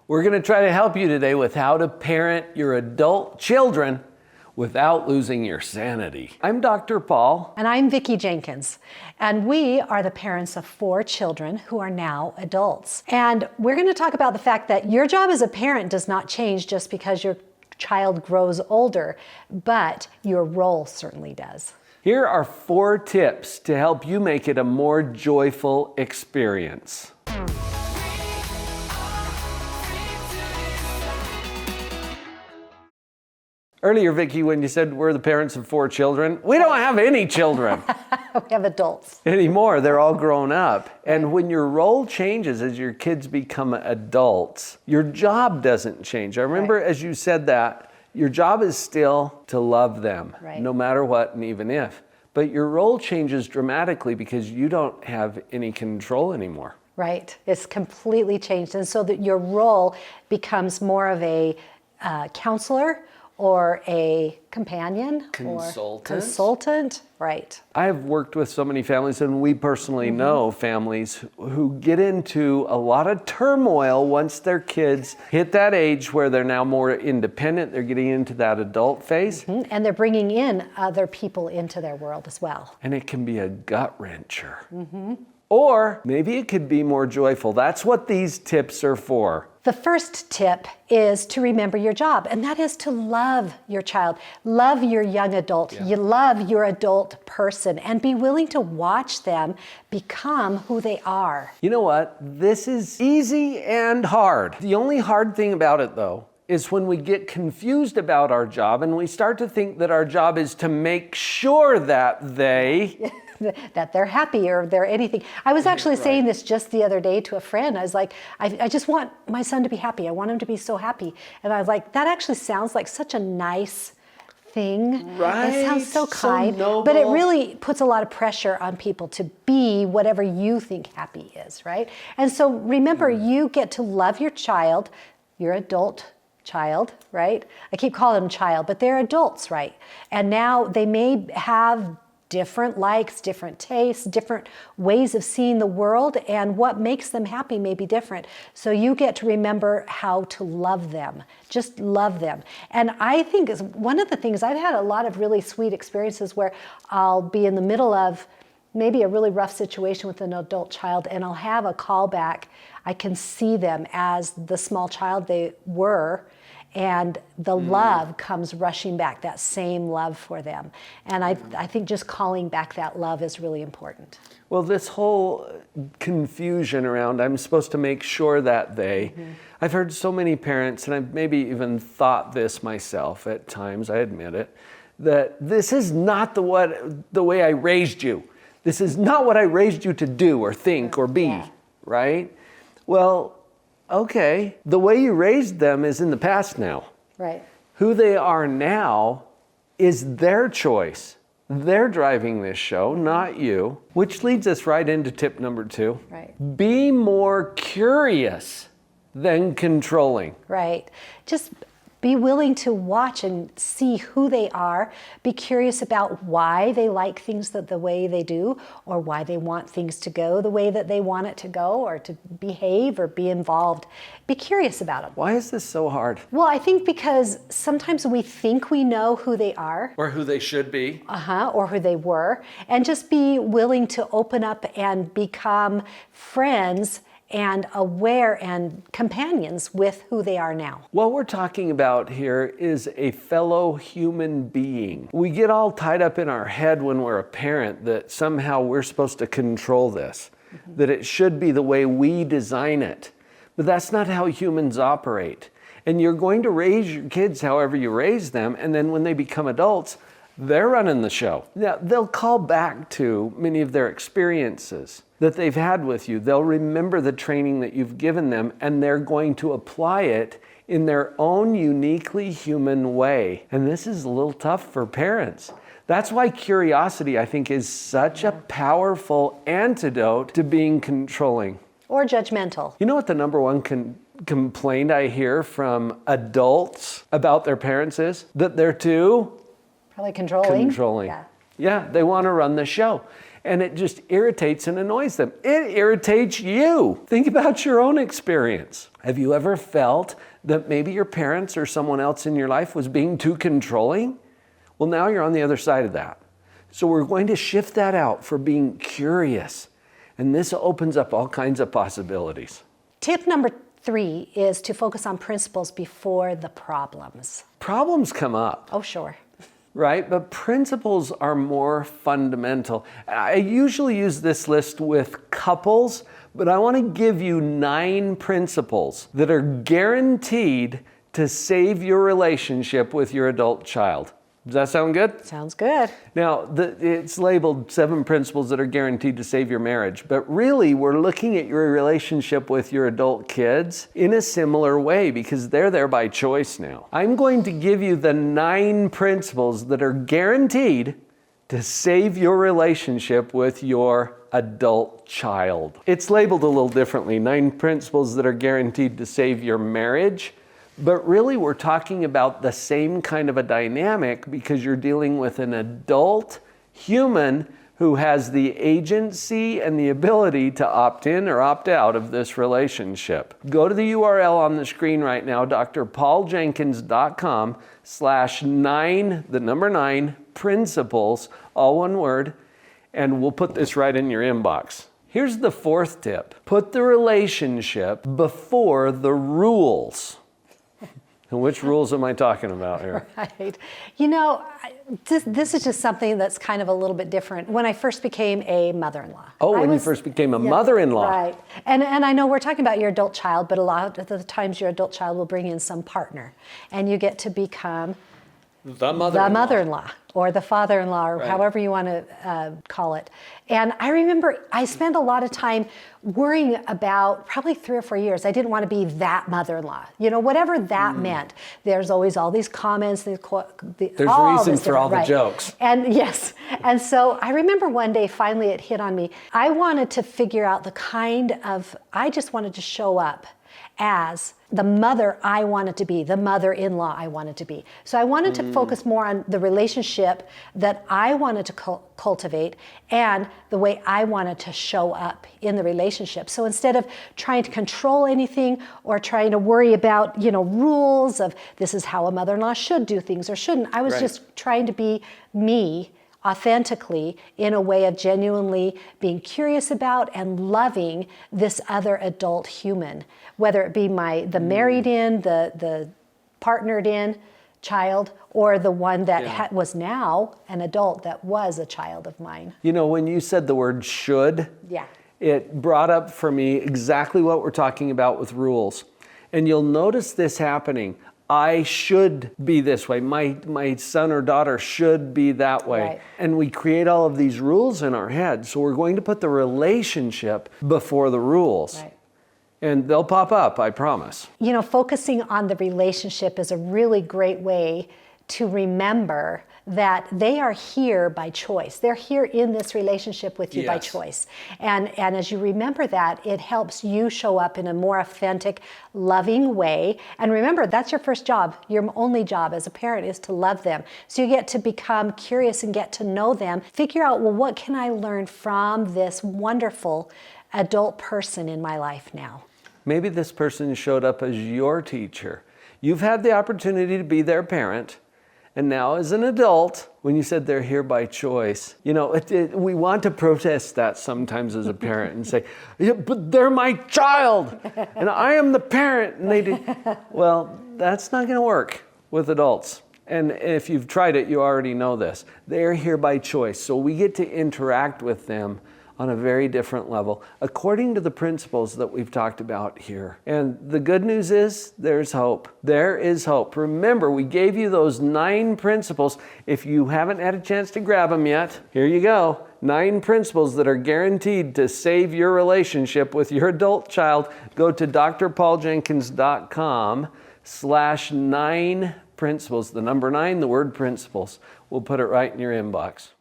We're going to try to help you today with how to parent your adult children without losing your sanity. I'm Dr. Paul. And I'm Vicki Jenkins. And we are the parents of 4 children who are now adults. And we're going to talk about the fact that your job as a parent does not change just because your child grows older, but your role certainly does. Here are 4 tips to help you make it a more joyful experience. Earlier, Vicki, when you said we're the parents of 4 children, we don't have any children. We have adults. Anymore. They're all grown up. And when your role changes as your kids become adults, your job doesn't change. I remember as you said that, your job is still to love them, no matter what and even if. But your role changes dramatically because you don't have any control anymore. Right. It's completely changed. And so that your role becomes more of a counselor or a companion or consultant, right. I've worked with so many families, and we personally know families who get into a lot of turmoil once their kids hit that age where they're now more independent, they're getting into that adult phase. And they're bringing in other people into their world as well. And it can be a gut wrencher. Or maybe it could be more joyful. That's what these tips are for. The first tip is to remember your job, and that is to love your child, love your young adult, you love your adult person, and be willing to watch them become who they are. You know what? This is easy and hard. The only hard thing about it, though, is when we get confused about our job and we start to think that our job is to make sure that that they're happy or they're anything. I was actually saying this just the other day to a friend. I was like, I just want my son to be happy. I want him to be so happy. And I was like, that actually sounds like such a nice thing. Right. It sounds so kind, noble. But it really puts a lot of pressure on people to be whatever you think happy is, right? And so remember, you get to love your child, your adult child, right? I keep calling them child, but they're adults, right? And now they may have different likes, different tastes, different ways of seeing the world, and what makes them happy may be different. So you get to remember how to love them, just love them. And I think is one of the things, I've had a lot of really sweet experiences where I'll be in the middle of maybe a really rough situation with an adult child, and I'll have a call back. I can see them as the small child they were, and the love comes rushing back, that same love for them. And I think just calling back that love is really important. Well, this whole confusion around, I'm supposed to make sure that I've heard so many parents, and I've maybe even thought this myself at times, I admit it, that this is not the way I raised you. This is not what I raised you to do or think or be, right? Well, okay, the way you raised them is in the past now. Right. Who they are now is their choice. They're driving this show, not you. Which leads us right into tip number 2. Right. Be more curious than controlling. Right. Just be willing to watch and see who they are. Be curious about why they like things the way they do, or why they want things to go the way that they want it to go, or to behave or be involved. Be curious about them. Why is this so hard? Well, I think because sometimes we think we know who they are. Or who they should be. Or who they were. And just be willing to open up and become friends and aware and companions with who they are now. What we're talking about here is a fellow human being. We get all tied up in our head when we're a parent that somehow we're supposed to control this, that it should be the way we design it. But that's not how humans operate. And you're going to raise your kids however you raise them, and then when they become adults, they're running the show. Now, they'll call back to many of their experiences that they've had with you. They'll remember the training that you've given them, and they're going to apply it in their own uniquely human way. And this is a little tough for parents. That's why curiosity, I think, is such a powerful antidote to being controlling. Or judgmental. You know what the number one complaint I hear from adults about their parents is? That they're too probably controlling. Yeah, they want to run the show. and it just irritates and annoys them. It irritates you. Think about your own experience. Have you ever felt that maybe your parents or someone else in your life was being too controlling? Well, now you're on the other side of that. So we're going to shift that out for being curious. And this opens up all kinds of possibilities. Tip number 3 is to focus on principles before the problems. Problems come up. Oh, sure. Right? But principles are more fundamental. I usually use this list with couples, but I want to give you 9 principles that are guaranteed to save your relationship with your adult child. Does that sound good? Sounds good. Now, it's labeled 7 principles that are guaranteed to save your marriage, but really we're looking at your relationship with your adult kids in a similar way because they're there by choice now. I'm going to give you the 9 principles that are guaranteed to save your relationship with your adult child. It's labeled a little differently, 9 principles that are guaranteed to save your marriage. But really, we're talking about the same kind of a dynamic because you're dealing with an adult human who has the agency and the ability to opt in or opt out of this relationship. Go to the URL on the screen right now, drpauljenkins.com/9, the number 9, principles, all one word, and we'll put this right in your inbox. Here's the 4th tip. Put the relationship before the rules. And which rules am I talking about here? Right. You know, this is just something that's kind of a little bit different. When I first became a mother-in-law. Oh, when you first became a mother-in-law. Right. And I know we're talking about your adult child, but a lot of the times your adult child will bring in some partner. And you get to become the mother-in-law or the father-in-law or however you want to call it. And I remember I spent a lot of time worrying about, probably 3 or 4 years, I didn't want to be that mother-in-law. You know, whatever that meant. There's always all these comments. There's reason for all the jokes. And yes. And so I remember one day finally it hit on me. I wanted to figure out I just wanted to show up as the mother I wanted to be, the mother-in-law I wanted to be. So I wanted to focus more on the relationship that I wanted to cultivate and the way I wanted to show up in the relationship. So instead of trying to control anything or trying to worry about, rules of this is how a mother-in-law should do things or shouldn't, I was just trying to be me authentically in a way of genuinely being curious about and loving this other adult human, whether it be the married in, the partnered in child, or the one that was now an adult that was a child of mine. You know, when you said the word should, it brought up for me exactly what we're talking about with rules. And you'll notice this happening. I should be this way. My son or daughter should be that way. Right. And we create all of these rules in our head. So we're going to put the relationship before the rules. Right. And they'll pop up, I promise. Focusing on the relationship is a really great way to remember that they are here by choice. They're here in this relationship with you by choice. And as you remember that, it helps you show up in a more authentic, loving way. And remember, that's your first job. Your only job as a parent is to love them. So you get to become curious and get to know them. Figure out, well, what can I learn from this wonderful adult person in my life now? Maybe this person showed up as your teacher. You've had the opportunity to be their parent. And now as an adult, when you said they're here by choice, we want to protest that sometimes as a parent and say, but they're my child and I am the parent. And they do. Well, that's not going to work with adults. And if you've tried it, you already know this. They're here by choice. So we get to interact with them on a very different level, according to the principles that we've talked about here. And the good news is, there's hope. There is hope. Remember, we gave you those 9 principles. If you haven't had a chance to grab them yet, here you go. 9 principles that are guaranteed to save your relationship with your adult child. Go to drpauljenkins.com/9 principles. The number 9, the word principles. We'll put it right in your inbox.